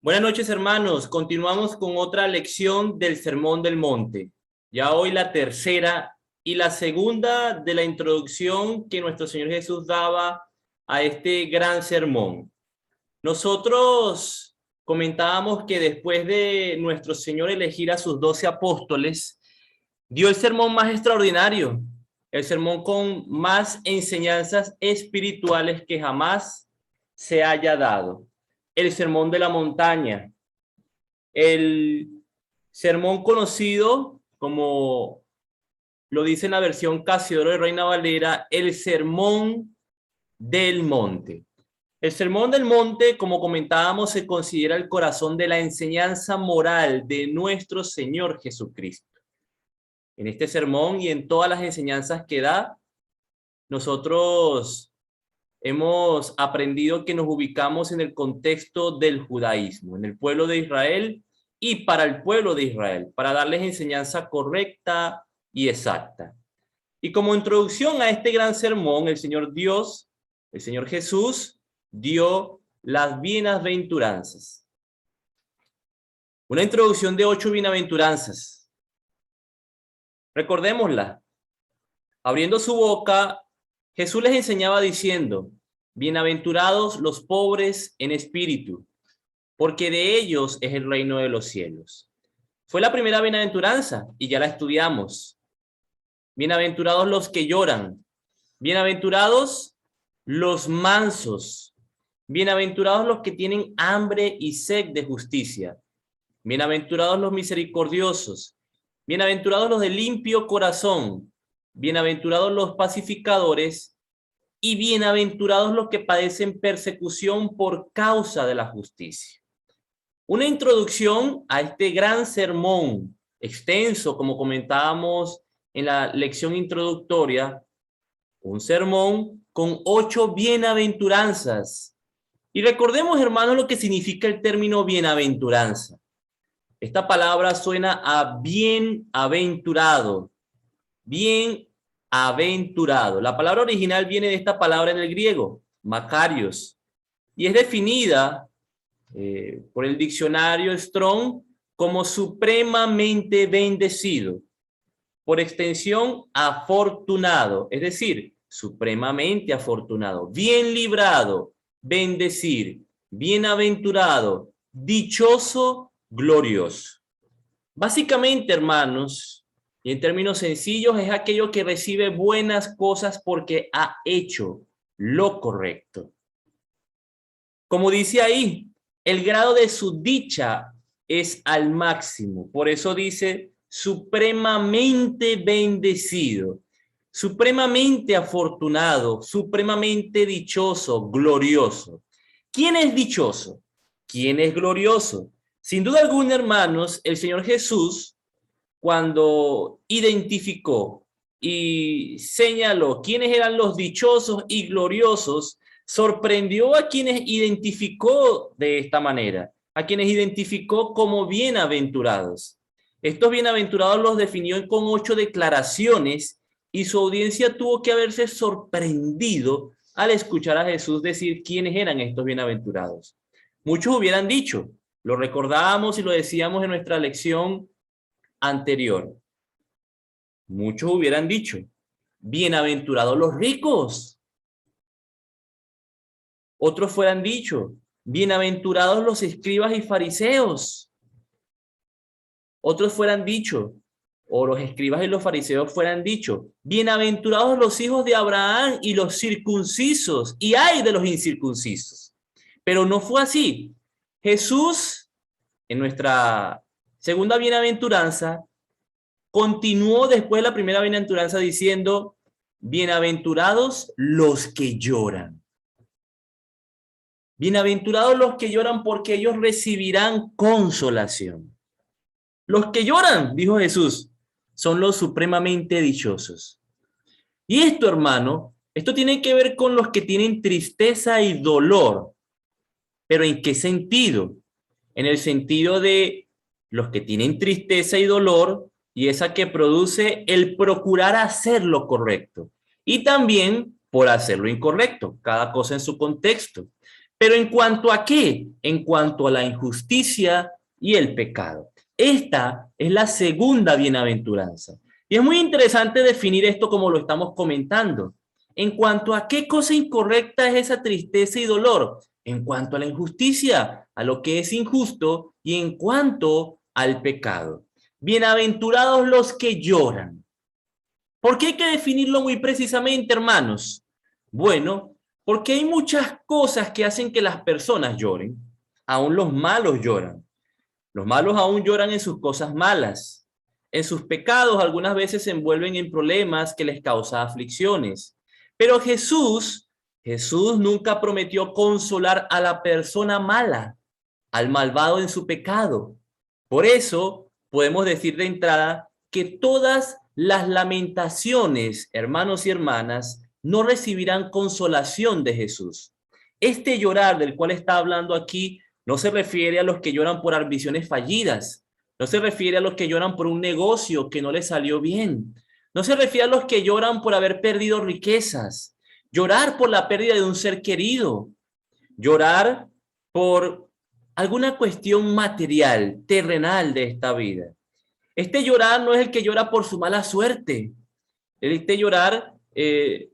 Buenas noches, hermanos. Continuamos con otra lección del Sermón del Monte. Ya hoy la tercera y la segunda de la introducción que nuestro Señor Jesús daba a este gran sermón. Nosotros comentábamos que después de nuestro Señor elegir a sus 12 apóstoles, dio el sermón más extraordinario, el sermón con más enseñanzas espirituales que jamás se haya dado. El sermón de la montaña, el sermón conocido como lo dice en la versión Casiodoro de Reina Valera, el sermón del monte. El sermón del monte, como comentábamos, se considera el corazón de la enseñanza moral de nuestro Señor Jesucristo. En este sermón y en todas las enseñanzas que da, nosotros hemos aprendido que nos ubicamos en el contexto del judaísmo, en el pueblo de Israel y para el pueblo de Israel, para darles enseñanza correcta y exacta. Y como introducción a este gran sermón, el Señor Dios, el Señor Jesús, dio las bienaventuranzas. Una introducción de 8 bienaventuranzas. Recordémosla. Abriendo su boca, Jesús les enseñaba diciendo: bienaventurados los pobres en espíritu, porque de ellos es el reino de los cielos. Fue la primera bienaventuranza y ya la estudiamos. Bienaventurados los que lloran, bienaventurados los mansos, bienaventurados los que tienen hambre y sed de justicia, bienaventurados los misericordiosos, bienaventurados los de limpio corazón, bienaventurados los pacificadores y bienaventurados los que padecen persecución por causa de la justicia. Una introducción a este gran sermón extenso, como comentábamos en la lección introductoria, un sermón con 8 bienaventuranzas. Y recordemos, hermanos, lo que significa el término bienaventuranza. Esta palabra suena a bienaventurado. Bienaventurado. La palabra original viene de esta palabra en el griego, makarios, y es definida por el diccionario Strong como supremamente bendecido, por extensión afortunado, es decir, supremamente afortunado, bien librado, bendecir, bienaventurado, dichoso, glorioso. Básicamente, hermanos, y en términos sencillos, es aquello que recibe buenas cosas porque ha hecho lo correcto. Como dice ahí, el grado de su dicha es al máximo. Por eso dice supremamente bendecido, supremamente afortunado, supremamente dichoso, glorioso. ¿Quién es dichoso? ¿Quién es glorioso? Sin duda alguna, hermanos, el Señor Jesús, cuando identificó y señaló quiénes eran los dichosos y gloriosos, sorprendió a quienes identificó de esta manera, a quienes identificó como bienaventurados. Estos bienaventurados los definió con 8 declaraciones y su audiencia tuvo que haberse sorprendido al escuchar a Jesús decir quiénes eran estos bienaventurados. Muchos hubieran dicho, lo recordábamos y lo decíamos en nuestra lección anterior. Muchos hubieran dicho, bienaventurados los ricos. Otros fueran dicho, bienaventurados los escribas y fariseos. Otros fueran dicho, o los escribas y los fariseos fueran dicho, bienaventurados los hijos de Abraham y los circuncisos, y ay de los incircuncisos. Pero no fue así. Jesús, en nuestra segunda bienaventuranza, continuó después de la primera bienaventuranza diciendo, bienaventurados los que lloran. Bienaventurados los que lloran porque ellos recibirán consolación. Los que lloran, dijo Jesús, son los supremamente dichosos. Y esto, hermano, esto tiene que ver con los que tienen tristeza y dolor. ¿Pero en qué sentido? En el sentido de los que tienen tristeza y dolor y esa que produce el procurar hacer lo correcto. Y también por hacer lo incorrecto, cada cosa en su contexto. Pero ¿en cuanto a qué? En cuanto a la injusticia y el pecado. Esta es la segunda bienaventuranza. Y es muy interesante definir esto como lo estamos comentando. En cuanto a qué cosa incorrecta es esa tristeza y dolor. En cuanto a la injusticia, a lo que es injusto, y en cuanto al pecado. Bienaventurados los que lloran. ¿Por qué hay que definirlo muy precisamente, hermanos? Bueno, porque hay muchas cosas que hacen que las personas lloren. Aún los malos lloran. Los malos aún lloran en sus cosas malas. En sus pecados algunas veces se envuelven en problemas que les causan aflicciones. Pero Jesús nunca prometió consolar a la persona mala, al malvado en su pecado. Por eso podemos decir de entrada que todas las lamentaciones, hermanos y hermanas, no recibirán consolación de Jesús. Este llorar del cual está hablando aquí no se refiere a los que lloran por ambiciones fallidas, no se refiere a los que lloran por un negocio que no les salió bien, no se refiere a los que lloran por haber perdido riquezas, llorar por la pérdida de un ser querido, llorar por alguna cuestión material, terrenal de esta vida. Este llorar no es el que llora por su mala suerte. Este llorar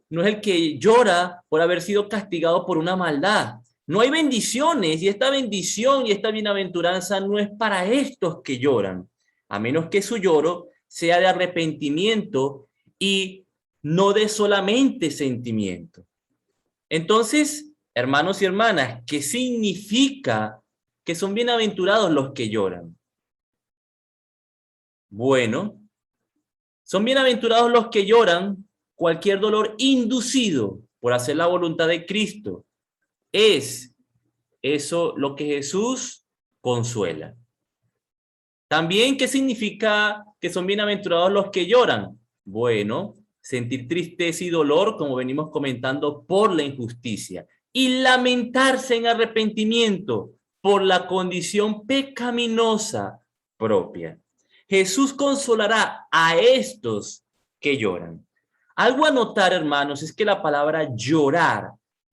no es el que llora por haber sido castigado por una maldad. No hay bendiciones, y esta bendición y esta bienaventuranza no es para estos que lloran, a menos que su lloro sea de arrepentimiento y no de solamente sentimiento. Entonces, hermanos y hermanas, ¿qué significa que son bienaventurados los que lloran? Bueno, son bienaventurados los que lloran cualquier dolor inducido por hacer la voluntad de Cristo. Es eso lo que Jesús consuela. También, ¿qué significa que son bienaventurados los que lloran? Bueno, sentir tristeza y dolor, como venimos comentando, por la injusticia. Y lamentarse en arrepentimiento por la condición pecaminosa propia. Jesús consolará a estos que lloran. Algo a notar, hermanos, es que la palabra llorar,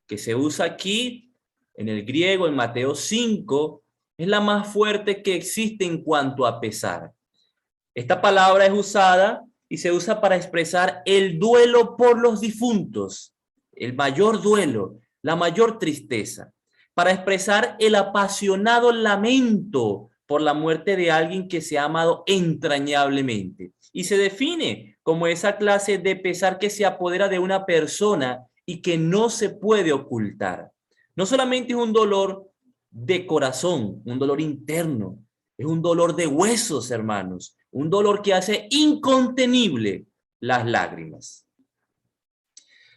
que se usa aquí en el griego, en Mateo 5, es la más fuerte que existe en cuanto a pesar. Esta palabra es usada y se usa para expresar el duelo por los difuntos, el mayor duelo, la mayor tristeza, para expresar el apasionado lamento por la muerte de alguien que se ha amado entrañablemente. Y se define como esa clase de pesar que se apodera de una persona y que no se puede ocultar. No solamente es un dolor de corazón, un dolor interno, es un dolor de huesos, hermanos, un dolor que hace incontenible las lágrimas.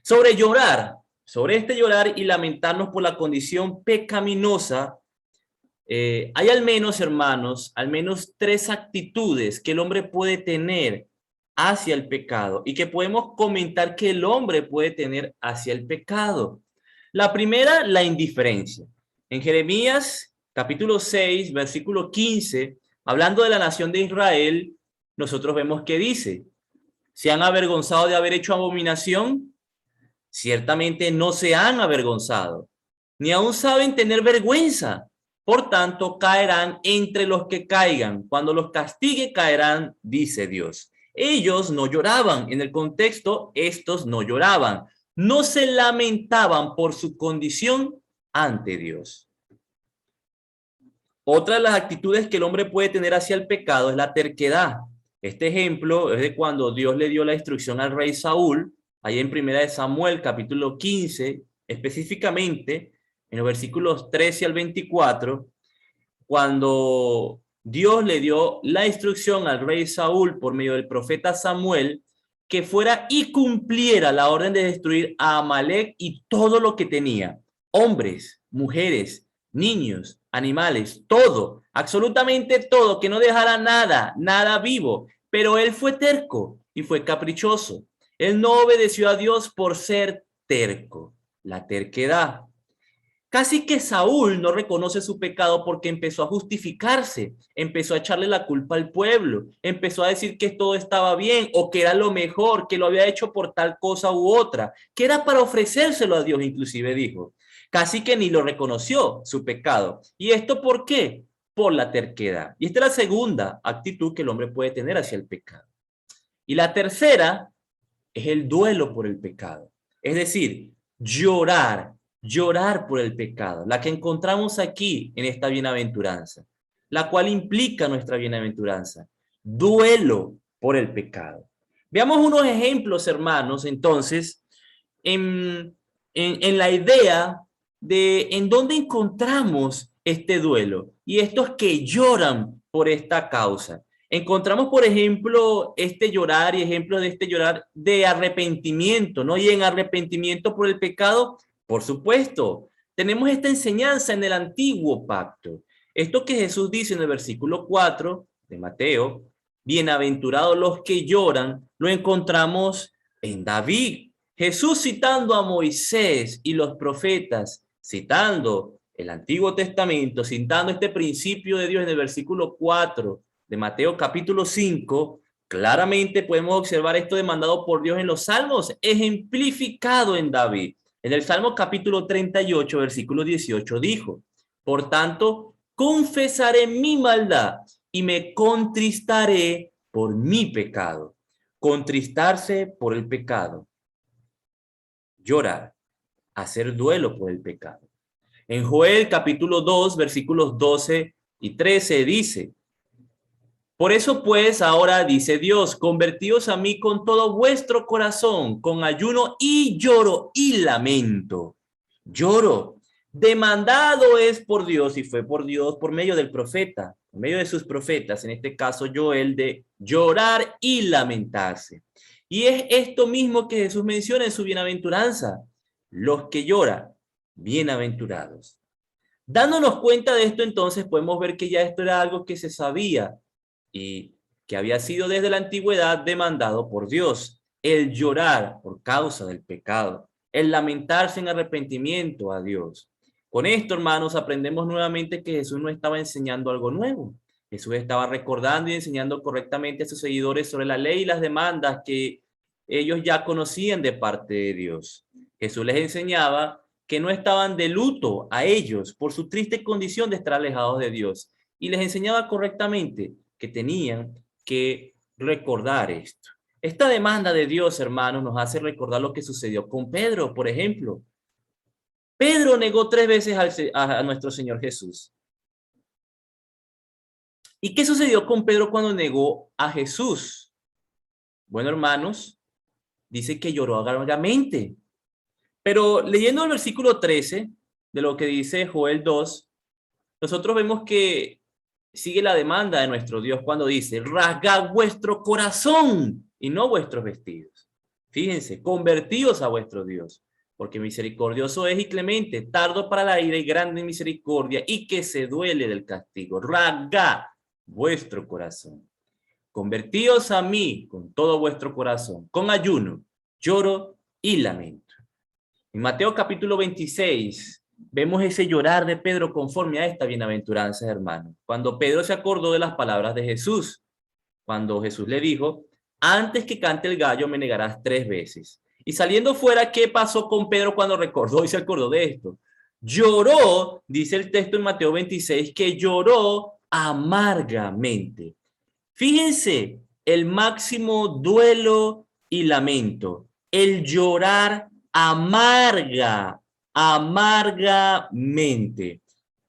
Sobre llorar, sobre este llorar y lamentarnos por la condición pecaminosa, hay al menos, hermanos, al menos 3 actitudes que el hombre puede tener hacia el pecado y que podemos comentar que el hombre puede tener hacia el pecado. La primera, la indiferencia. En Jeremías, capítulo 6, versículo 15, hablando de la nación de Israel, nosotros vemos que dice, ¿se han avergonzado de haber hecho abominación? Ciertamente no se han avergonzado, ni aún saben tener vergüenza. Por tanto, caerán entre los que caigan. Cuando los castigue, caerán, dice Dios. Ellos no lloraban. En el contexto, estos no lloraban. No se lamentaban por su condición ante Dios. Otra de las actitudes que el hombre puede tener hacia el pecado es la terquedad. Este ejemplo es de cuando Dios le dio la instrucción al rey Saúl, ahí en 1 Samuel, capítulo 15, específicamente en los versículos 13 al 24, cuando Dios le dio la instrucción al rey Saúl por medio del profeta Samuel, que fuera y cumpliera la orden de destruir a Amalek y todo lo que tenía, hombres, mujeres, niños, animales, todo, absolutamente todo, que no dejara nada, nada vivo. Pero él fue terco y fue caprichoso. Él no obedeció a Dios por ser terco, la terquedad. Casi que Saúl no reconoce su pecado porque empezó a justificarse, empezó a echarle la culpa al pueblo, empezó a decir que todo estaba bien o que era lo mejor, que lo había hecho por tal cosa u otra, que era para ofrecérselo a Dios, inclusive dijo. Casi que ni lo reconoció su pecado. ¿Y esto por qué? Por la terquedad. Y esta es la segunda actitud que el hombre puede tener hacia el pecado. Y la tercera es el duelo por el pecado. Es decir, llorar por el pecado, la que encontramos aquí en esta bienaventuranza, la cual implica nuestra bienaventuranza, duelo por el pecado. Veamos unos ejemplos, hermanos, entonces, en la idea de en dónde encontramos este duelo y estos que lloran por esta causa. Encontramos, por ejemplo, este llorar y ejemplos de este llorar de arrepentimiento, ¿no? Y en arrepentimiento por el pecado, por supuesto, tenemos esta enseñanza en el antiguo pacto. Esto que Jesús dice en el versículo 4 de Mateo, bienaventurados los que lloran, lo encontramos en David. Jesús citando a Moisés y los profetas, citando el Antiguo Testamento, citando este principio de Dios en el versículo 4 de Mateo capítulo 5, claramente podemos observar esto demandado por Dios en los Salmos, ejemplificado en David. En el Salmo capítulo 38, versículo 18, dijo, por tanto, confesaré mi maldad y me contristaré por mi pecado. Contristarse por el pecado. Llorar, hacer duelo por el pecado. En Joel capítulo 2, versículos 12 y 13 dice, por eso pues ahora dice Dios, convertíos a mí con todo vuestro corazón, con ayuno y lloro y lamento. Lloro, demandado es por Dios y fue por Dios por medio del profeta, por medio de sus profetas, en este caso Joel, de llorar y lamentarse. Y es esto mismo que Jesús menciona en su bienaventuranza, los que lloran, bienaventurados. Dándonos cuenta de esto, entonces podemos ver que ya esto era algo que se sabía y que había sido desde la antigüedad demandado por Dios. El llorar por causa del pecado, el lamentarse en arrepentimiento a Dios. Con esto, hermanos, aprendemos nuevamente que Jesús no estaba enseñando algo nuevo. Jesús estaba recordando y enseñando correctamente a sus seguidores sobre la ley y las demandas que ellos ya conocían de parte de Dios. Jesús les enseñaba que no estaban de luto a ellos por su triste condición de estar alejados de Dios. Y les enseñaba correctamente que tenían que recordar esto. Esta demanda de Dios, hermanos, nos hace recordar lo que sucedió con Pedro, por ejemplo. Pedro negó 3 veces a nuestro Señor Jesús. ¿Y qué sucedió con Pedro cuando negó a Jesús? Bueno, hermanos, dice que lloró amargamente. Pero leyendo el versículo 13 de lo que dice Joel 2, nosotros vemos que sigue la demanda de nuestro Dios cuando dice, rasgad vuestro corazón y no vuestros vestidos. Fíjense, convertíos a vuestro Dios, porque misericordioso es y clemente, tardo para la ira y grande en misericordia, y que se duele del castigo. Rasgad vuestro corazón. Convertíos a mí con todo vuestro corazón, con ayuno, lloro y lamento. En Mateo capítulo 26, vemos ese llorar de Pedro conforme a esta bienaventuranza, hermano. Cuando Pedro se acordó de las palabras de Jesús, cuando Jesús le dijo, antes que cante el gallo me negarás 3 veces. Y saliendo fuera, ¿qué pasó con Pedro cuando recordó y se acordó de esto? Lloró, dice el texto en Mateo 26, que lloró amargamente. Fíjense, el máximo duelo y lamento, el llorar amargamente.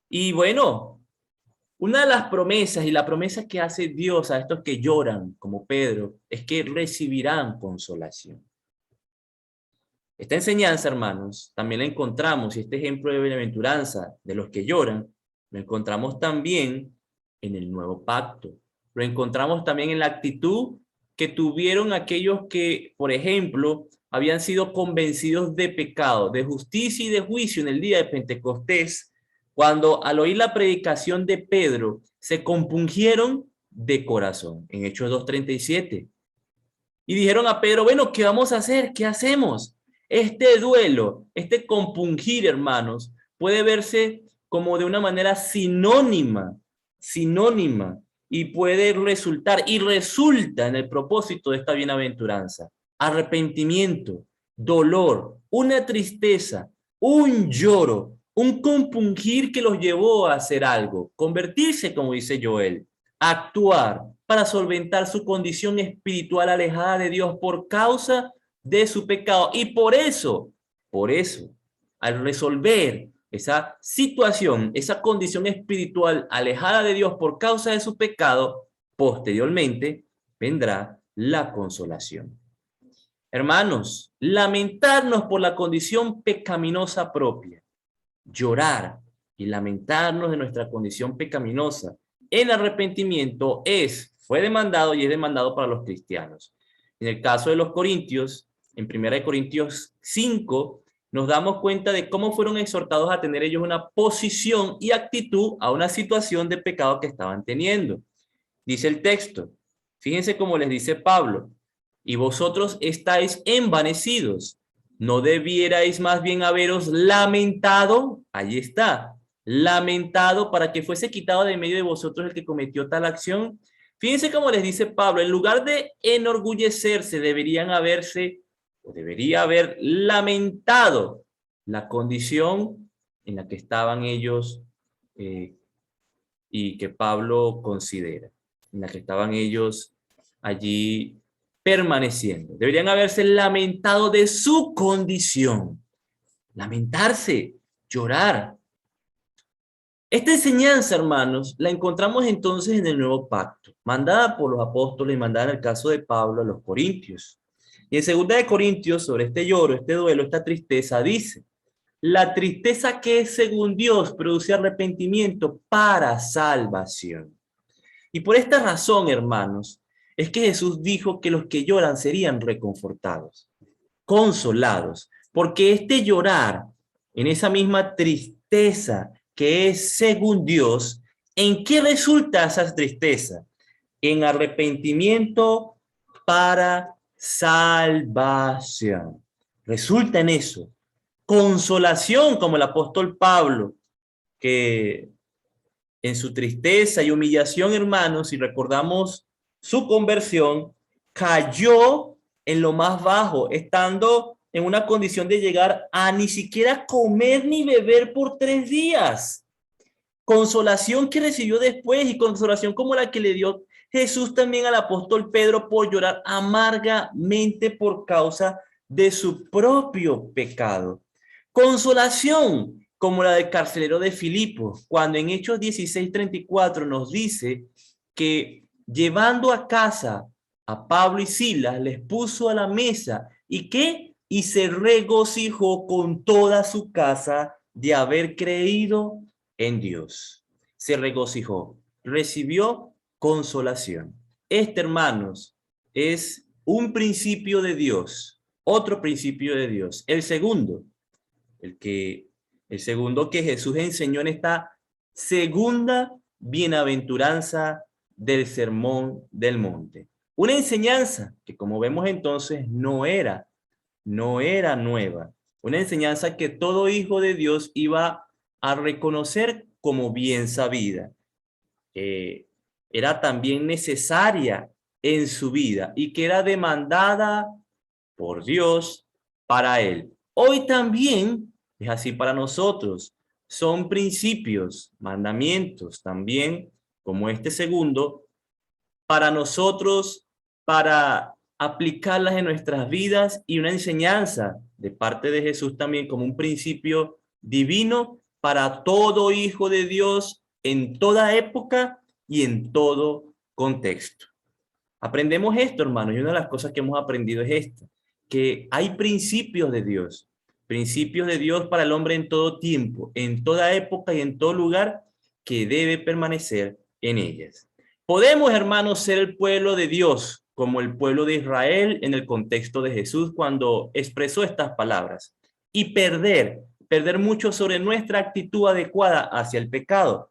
Y bueno, una de las promesas y la promesa que hace Dios a estos que lloran, como Pedro, es que recibirán consolación. Esta enseñanza, hermanos, también la encontramos, y este ejemplo de bienaventuranza de los que lloran, lo encontramos también en el nuevo pacto. Lo encontramos también en la actitud que tuvieron aquellos que, por ejemplo, habían sido convencidos de pecado, de justicia y de juicio en el día de Pentecostés, cuando al oír la predicación de Pedro, se compungieron de corazón, en Hechos 2:37. Y dijeron a Pedro, bueno, ¿qué vamos a hacer? ¿Qué hacemos? Este duelo, este compungir, hermanos, puede verse como de una manera sinónima, y puede resultar, y resulta en el propósito de esta bienaventuranza, arrepentimiento, dolor, una tristeza, un lloro, un compungir que los llevó a hacer algo, convertirse, como dice Joel, actuar para solventar su condición espiritual alejada de Dios por causa de su pecado. Y por eso, al resolver esa situación, esa condición espiritual alejada de Dios por causa de su pecado, posteriormente vendrá la consolación. Hermanos, lamentarnos por la condición pecaminosa propia, llorar y lamentarnos de nuestra condición pecaminosa en arrepentimiento fue demandado y es demandado para los cristianos. En el caso de los corintios, en 1 Corintios 5, nos damos cuenta de cómo fueron exhortados a tener ellos una posición y actitud a una situación de pecado que estaban teniendo. Dice el texto, fíjense cómo les dice Pablo, y vosotros estáis envanecidos, ¿no debierais más bien haberos lamentado? Allí está, lamentado para que fuese quitado de medio de vosotros el que cometió tal acción. Fíjense cómo les dice Pablo, en lugar de enorgullecerse, debería haber lamentado la condición en la que estaban ellos y que Pablo considera, en la que estaban ellos allí permaneciendo. Deberían haberse lamentado de su condición. Lamentarse, llorar. Esta enseñanza, hermanos, la encontramos entonces en el Nuevo Pacto, mandada por los apóstoles y mandada en el caso de Pablo a los Corintios. Y en 2 Corintios, sobre este lloro, este duelo, esta tristeza, dice, la tristeza que es según Dios produce arrepentimiento para salvación. Y por esta razón, hermanos, es que Jesús dijo que los que lloran serían reconfortados, consolados, porque este llorar en esa misma tristeza que es según Dios, ¿en qué resulta esa tristeza? En arrepentimiento para salvación. Resulta en eso. Consolación, como el apóstol Pablo, que en su tristeza y humillación, hermanos, si recordamos su conversión, cayó en lo más bajo, estando en una condición de llegar a ni siquiera comer ni beber por 3 días. Consolación que recibió después y consolación como la que le dio Jesús también al apóstol Pedro por llorar amargamente por causa de su propio pecado. Consolación como la del carcelero de Filipos, cuando en Hechos 16:34 nos dice que llevando a casa a Pablo y Silas, les puso a la mesa y ¿qué? Y se regocijó con toda su casa de haber creído en Dios. Se regocijó, recibió consolación. Este, hermanos, es un principio de Dios, otro principio de Dios. El segundo que Jesús enseñó en esta segunda bienaventuranza del Sermón del Monte. Una enseñanza que, como vemos entonces, no era nueva. Una enseñanza que todo hijo de Dios iba a reconocer como bien sabida. Era también necesaria en su vida y que era demandada por Dios para él. Hoy también es así para nosotros. Son principios, mandamientos también, como este segundo, para nosotros, para aplicarlas en nuestras vidas y una enseñanza de parte de Jesús también como un principio divino para todo hijo de Dios en toda época y en todo contexto. Aprendemos esto, hermanos, y una de las cosas que hemos aprendido es esta, que hay principios de Dios para el hombre en todo tiempo, en toda época y en todo lugar, que debe permanecer en ellas. Podemos, hermanos, ser el pueblo de Dios, como el pueblo de Israel en el contexto de Jesús cuando expresó estas palabras, y perder mucho sobre nuestra actitud adecuada hacia el pecado.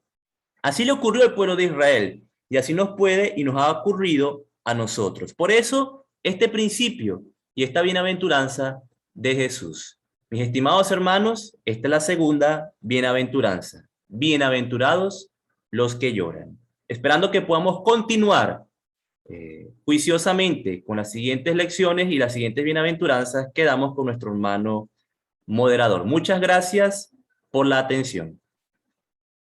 Así le ocurrió al pueblo de Israel, y así nos puede y nos ha ocurrido a nosotros. Por eso, este principio y esta bienaventuranza de Jesús. Mis estimados hermanos, esta es la segunda bienaventuranza. Bienaventurados los que lloran. Esperando que podamos continuar juiciosamente con las siguientes lecciones y las siguientes bienaventuranzas que damos con nuestro hermano moderador. Muchas gracias por la atención.